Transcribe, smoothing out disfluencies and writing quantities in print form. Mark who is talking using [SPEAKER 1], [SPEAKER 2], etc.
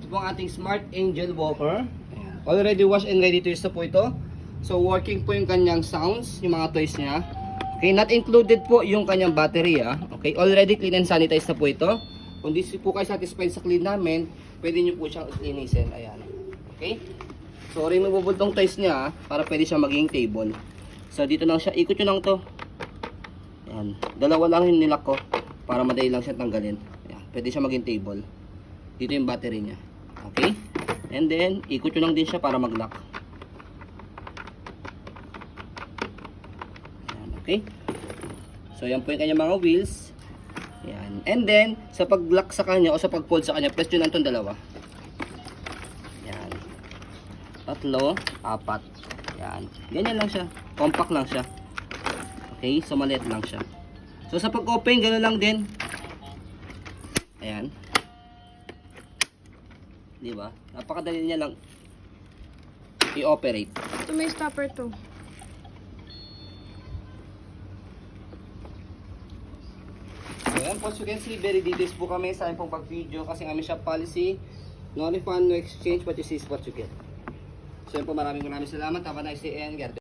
[SPEAKER 1] po ang ating Smart Angel Walker. Already washed and ready to use na po ito. So working po yung kanyang sounds, yung mga toys niya. Okay, not included po yung kanyang battery. Okay, already clean and sanitized na po ito. Kung di po kayo satisfied sa clean namin, pwede nyo po siyang linisin. Ayan. Okay? So removable tong toys niya para pwede siyang maging table. So dito lang siya, ikot nyo lang to. Ayan. Dalawa lang yung nilak ko para madali lang siya tanggalin. Ayan. Pwede siya maging table. Dito yung battery niya. Okay? And then, ikot nyo lang din siya para mag-lock. Ayan, okay? So, yan po yung kanyang mga wheels. Ayan. And then, sa pag-lock sa kanya o sa pag-fold sa kanya, press nyo lang itong dalawa. Ayan. 3, 4. Ayan. Ganyan lang siya. Compact lang siya. Okay? So, maliit lang siya. So, sa pag-open, gano'n lang din. Ayan. Diba? Napakadali niya lang i-operate.
[SPEAKER 2] Ito may stopper to.
[SPEAKER 1] So, ayan po, as you can see, very details po kami sa aming pong pag-video kasi ang aming shop policy, no refund, no exchange, what you see is what you get. So, ayan po, maraming salamat. Have a nice day and God bless.